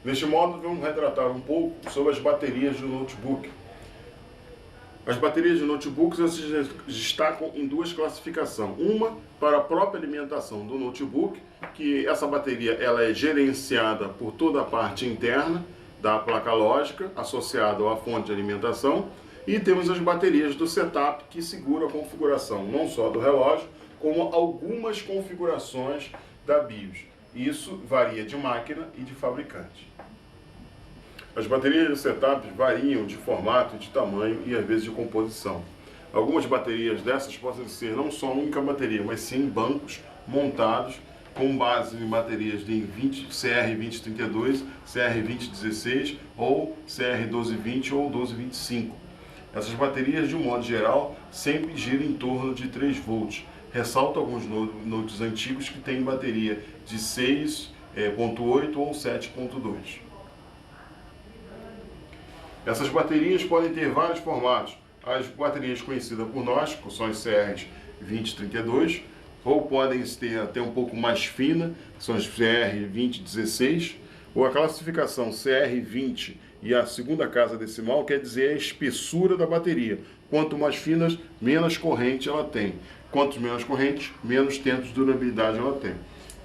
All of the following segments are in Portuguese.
Neste módulo, vamos retratar um pouco sobre as baterias do notebook. As baterias de notebooks se destacam em duas classificações. Uma para a própria alimentação do notebook, que essa bateria ela é gerenciada por toda a parte interna da placa lógica, associada à fonte de alimentação. E temos as baterias do setup, que seguram a configuração não só do relógio, como algumas configurações da BIOS. Isso varia de máquina e de fabricante. As baterias de setup variam de formato, de tamanho e às vezes de composição. Algumas baterias dessas podem ser não só uma única bateria, mas sim bancos montados com base em baterias de CR2032, CR2016 ou CR1220 ou 1225. Essas baterias, de um modo geral, sempre giram em torno de 3 volts. Ressalto alguns notes antigos que têm bateria de 6,8 ou 7,2. Essas baterias podem ter vários formatos. As baterias conhecidas por nós, que são as CR2032, ou podem ter até um pouco mais fina, que são as CR2016, ou a classificação CR20 e a segunda casa decimal quer dizer a espessura da bateria. Quanto mais finas, menos corrente ela tem. Quanto menos corrente, menos tempo de durabilidade ela tem.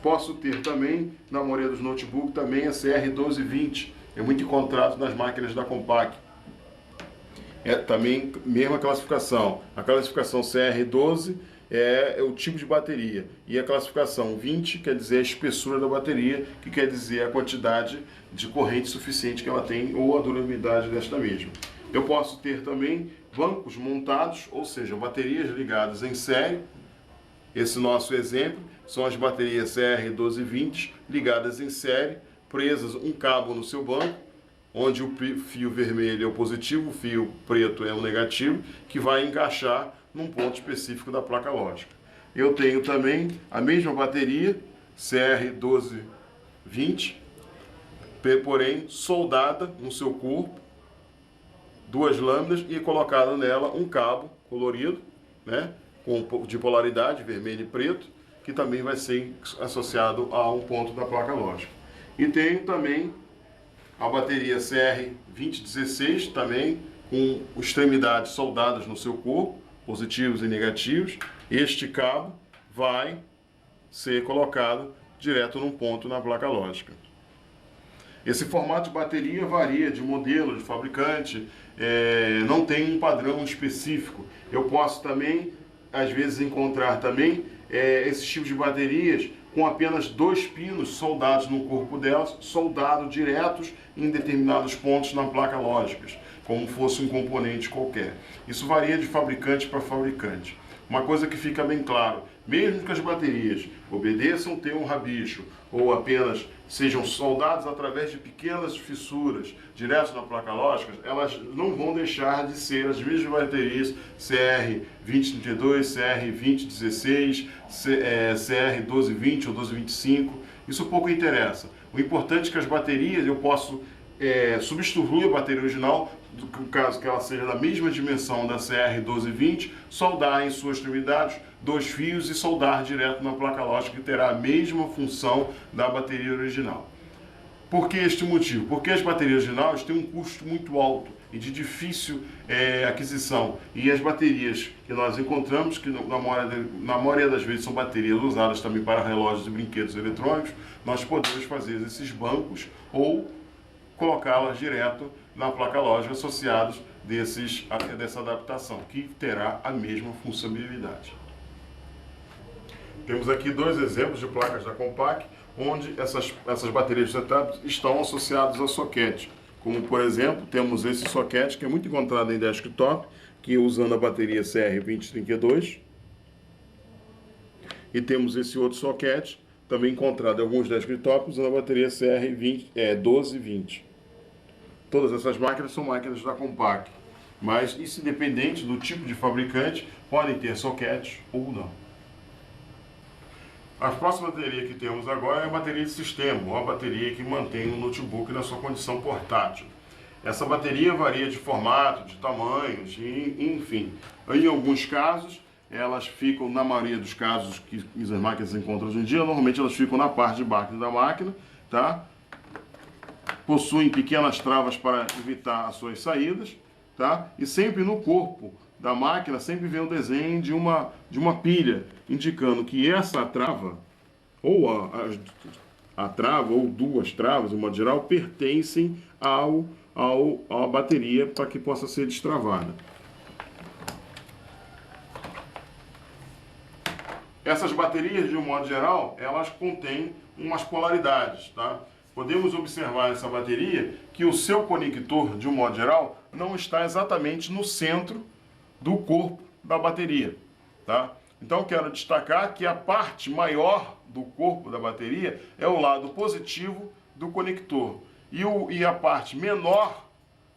Posso ter também, na maioria dos notebooks, também a CR1220. É muito encontrado nas máquinas da Compaq. É também mesma classificação. A classificação CR12 é o tipo de bateria. E a classificação 20 quer dizer a espessura da bateria, que quer dizer a quantidade de corrente suficiente que ela tem ou a durabilidade desta mesma. Eu posso ter também bancos montados, ou seja, baterias ligadas em série. Esse nosso exemplo são as baterias CR1220 ligadas em série, presas um cabo no seu banco, onde o fio vermelho é o positivo, o fio preto é o negativo, que vai encaixar num ponto específico da placa lógica. Eu tenho também a mesma bateria, CR1220, porém soldada no seu corpo, 2 lâminas, e colocado nela um cabo colorido, né, de polaridade, vermelho e preto, que também vai ser associado a um ponto da placa lógica. E tenho também a bateria CR2016, também com extremidades soldadas no seu corpo, positivos e negativos. Este cabo vai ser colocado direto num ponto na placa lógica. Esse formato de bateria varia de modelo, de fabricante, não tem um padrão específico. Eu posso também, às vezes, encontrar também esses tipos de baterias com apenas 2 pinos soldados no corpo delas, soldados diretos em determinados pontos na placa lógica, como fosse um componente qualquer. Isso varia de fabricante para fabricante. Uma coisa que fica bem claro, mesmo que as baterias obedeçam ter um rabicho ou apenas sejam soldadas através de pequenas fissuras direto na placa lógica, elas não vão deixar de ser as mesmas baterias CR2032, CR2016, CR1220 ou 1225. Isso pouco interessa. O importante é que as baterias eu posso substituir a bateria original, no caso que ela seja da mesma dimensão da CR1220, soldar em suas extremidades 2 fios e soldar direto na placa lógica, que terá a mesma função da bateria original. Por que este motivo? Porque as baterias originais têm um custo muito alto e de difícil aquisição. E as baterias que nós encontramos, que na maioria das vezes são baterias usadas também para relógios e brinquedos eletrônicos, nós podemos fazer esses bancos ou colocá-las direto na placa lógica associados dessa adaptação, que terá a mesma funcionalidade. Temos aqui 2 exemplos de placas da Compaq, onde essas baterias de setup estão associadas ao soquete. Como, por exemplo, temos esse soquete que é muito encontrado em desktop, que usando a bateria CR2032. E temos esse outro soquete, também encontrado em alguns desktops, usando a bateria CR1220. Todas essas máquinas são máquinas da Compaq, mas isso independente do tipo de fabricante, podem ter soquete ou não. A próxima bateria que temos agora é a bateria de sistema, ou a bateria que mantém o notebook na sua condição portátil. Essa bateria varia de formato, de tamanhos, enfim. Em alguns casos, elas ficam, na maioria dos casos que as máquinas encontram hoje em dia, normalmente elas ficam na parte de baixo da máquina, tá? possuem pequenas travas para evitar as suas saídas, tá? E sempre no corpo da máquina sempre vem o desenho de uma pilha, indicando que essa trava, ou a trava, ou duas travas, de modo geral, pertencem à bateria para que possa ser destravada. Essas baterias, de um modo geral, elas contêm umas polaridades, tá? Podemos observar nessa bateria que o seu conector, de um modo geral, não está exatamente no centro do corpo da bateria, tá? Então quero destacar que a parte maior do corpo da bateria é o lado positivo do conector e a parte menor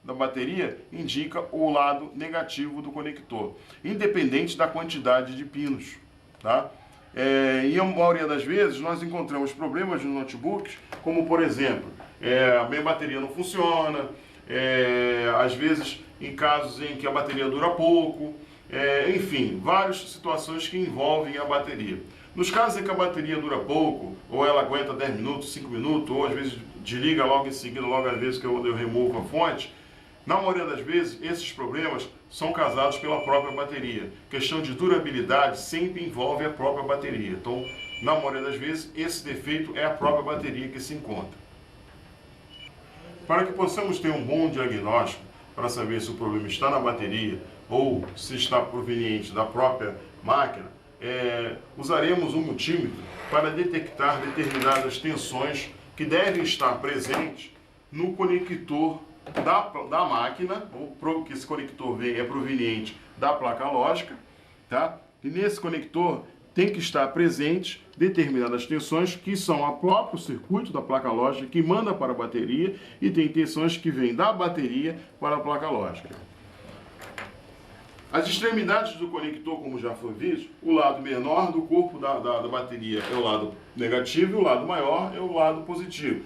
da bateria indica o lado negativo do conector, independente da quantidade de pinos, tá? E a maioria das vezes nós encontramos problemas nos notebooks, como por exemplo, a minha bateria não funciona, às vezes em casos em que a bateria dura pouco, enfim, várias situações que envolvem a bateria. Nos casos em que a bateria dura pouco, ou ela aguenta 10 minutos, 5 minutos, ou às vezes desliga logo em seguida, logo às vezes que eu removo a fonte, na maioria das vezes esses problemas são causados pela própria bateria. Questão de durabilidade sempre envolve a própria bateria. Então, na maioria das vezes, esse defeito é a própria bateria que se encontra. Para que possamos ter um bom diagnóstico, para saber se o problema está na bateria ou se está proveniente da própria máquina, usaremos um multímetro para detectar determinadas tensões que devem estar presentes no conector da máquina, ou que esse conector é proveniente da placa lógica, tá? E nesse conector tem que estar presente determinadas tensões que são o próprio circuito da placa lógica que manda para a bateria e tem tensões que vêm da bateria para a placa lógica. As extremidades do conector, como já foi visto, o lado menor do corpo da bateria é o lado negativo e o lado maior é o lado positivo.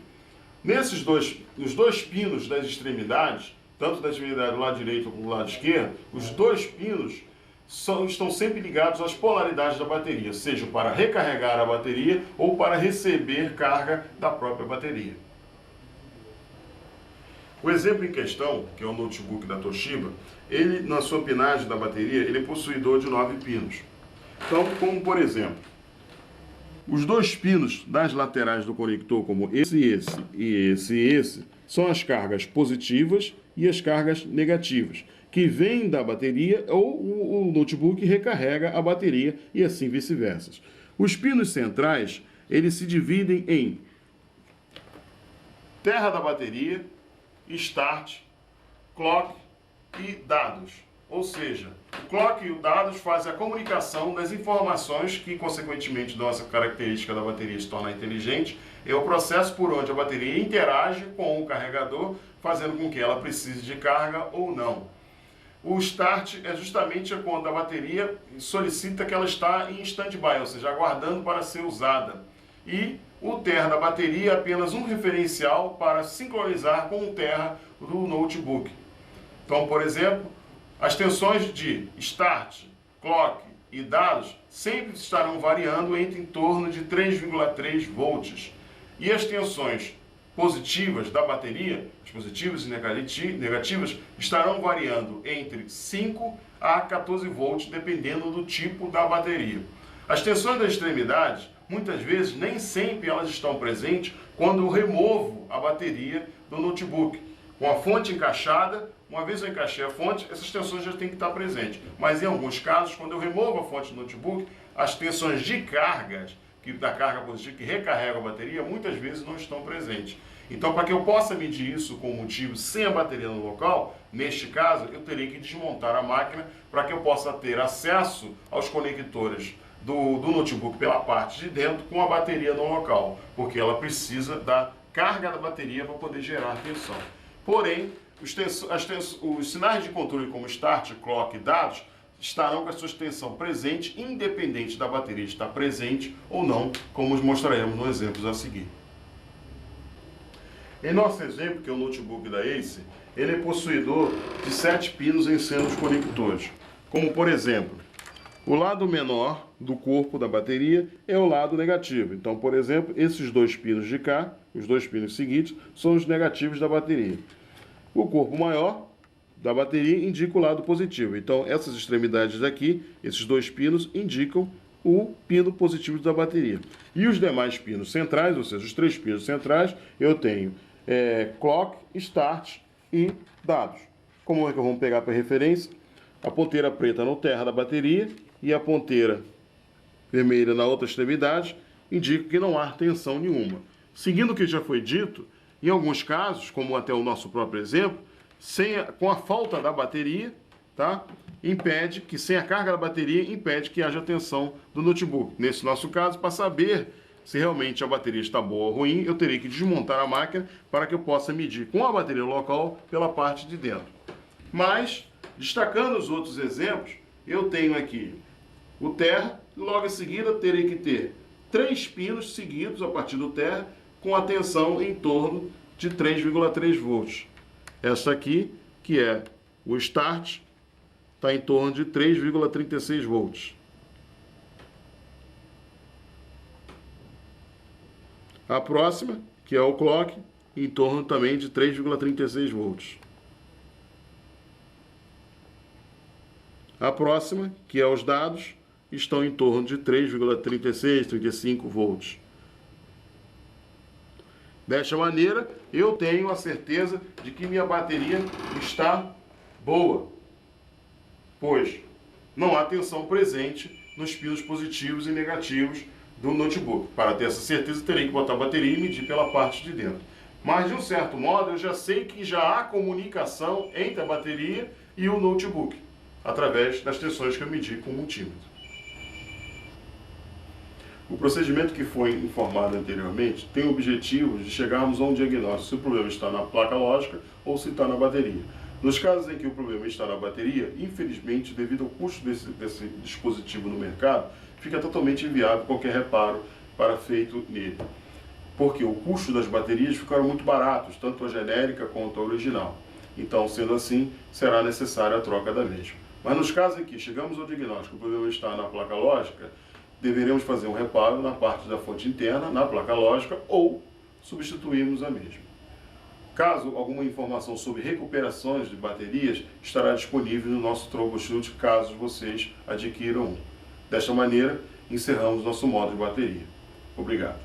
Nos dois pinos das extremidades, tanto da extremidade do lado direito como do lado esquerdo, os dois pinos estão sempre ligados às polaridades da bateria, seja para recarregar a bateria ou para receber carga da própria bateria. O exemplo em questão, que é o notebook da Toshiba, ele, na sua pinagem da bateria, ele é possuidor de 9 pinos. Então, como por exemplo, os dois pinos das laterais do conector, como esse, são as cargas positivas e as cargas negativas, que vêm da bateria ou o notebook recarrega a bateria e assim vice-versa. Os pinos centrais, eles se dividem em terra da bateria, start, clock e dados. Ou seja, o clock e o dados fazem a comunicação das informações que, consequentemente, nossa característica da bateria se torna inteligente. É o processo por onde a bateria interage com o carregador, fazendo com que ela precise de carga ou não. O start é justamente quando a bateria solicita que ela está em stand-by, ou seja, aguardando para ser usada. E o terra da bateria é apenas um referencial para sincronizar com o terra do notebook. Então, por exemplo, as tensões de start, clock e dados sempre estarão variando entre em torno de 3,3 volts. E as tensões positivas da bateria, as positivas e negativas, estarão variando entre 5 a 14 volts, dependendo do tipo da bateria. As tensões das extremidades, muitas vezes, nem sempre elas estão presentes quando eu removo a bateria do notebook. Com a fonte encaixada, uma vez eu encaixei a fonte, essas tensões já têm que estar presentes. Mas em alguns casos, quando eu removo a fonte do notebook, as tensões de cargas, da carga positiva que recarrega a bateria, muitas vezes não estão presentes. Então, para que eu possa medir isso com motivo sem a bateria no local, neste caso, eu terei que desmontar a máquina para que eu possa ter acesso aos conectores do notebook pela parte de dentro com a bateria no local, porque ela precisa da carga da bateria para poder gerar tensão. Porém, os sinais de controle como start, clock e dados estarão com a sua tensão presente, independente da bateria estar presente ou não, como mostraremos no exemplo a seguir. Em nosso exemplo, que é o notebook da Ace, ele é possuidor de 7 pinos em seus conectores, como por exemplo, O lado menor do corpo da bateria é o lado negativo. Então, por exemplo, esses dois pinos de cá, os dois pinos seguintes, são os negativos da bateria. O corpo maior da bateria indica o lado positivo. Então, essas extremidades aqui, esses dois pinos, indicam o pino positivo da bateria. E os demais pinos centrais, ou seja, os três pinos centrais, eu tenho clock, start e dados. Como é que vamos pegar para referência? A ponteira preta no terra da bateria e a ponteira vermelha na outra extremidade indicam que não há tensão nenhuma. Seguindo o que já foi dito, em alguns casos, como até o nosso próprio exemplo, com a falta da bateria, tá? Impede que, sem a carga da bateria, impede que haja tensão do notebook. Nesse nosso caso, para saber se realmente a bateria está boa ou ruim, eu terei que desmontar a máquina para que eu possa medir com a bateria local pela parte de dentro. Mas, destacando os outros exemplos, eu tenho aqui o terra, logo em seguida terei que ter 3 pinos seguidos a partir do terra com a tensão em torno de 3,3 volts. Essa aqui, que é o start, está em torno de 3,36 volts. A próxima, que é o clock, em torno também de 3,36 volts. A próxima, que é os dados, estão em torno de 3,36, 35 volts. Desta maneira, eu tenho a certeza de que minha bateria está boa, pois não há tensão presente nos pinos positivos e negativos do notebook. Para ter essa certeza, terei que botar a bateria e medir pela parte de dentro. Mas, de um certo modo, eu já sei que já há comunicação entre a bateria e o notebook, através das tensões que eu medi com o multímetro. O procedimento que foi informado anteriormente tem o objetivo de chegarmos a um diagnóstico se o problema está na placa lógica ou se está na bateria. Nos casos em que o problema está na bateria, infelizmente, devido ao custo desse dispositivo no mercado, fica totalmente inviável qualquer reparo para feito nele. Porque o custo das baterias ficaram muito baratos, tanto a genérica quanto a original. Então, sendo assim, será necessária a troca da mesma. Mas nos casos em que chegamos ao diagnóstico que o problema está na placa lógica, deveremos fazer um reparo na parte da fonte interna, na placa lógica, ou substituirmos a mesma. Caso alguma informação sobre recuperações de baterias, estará disponível no nosso troubleshoot, caso vocês adquiram um. Desta maneira, encerramos nosso módulo de bateria. Obrigado.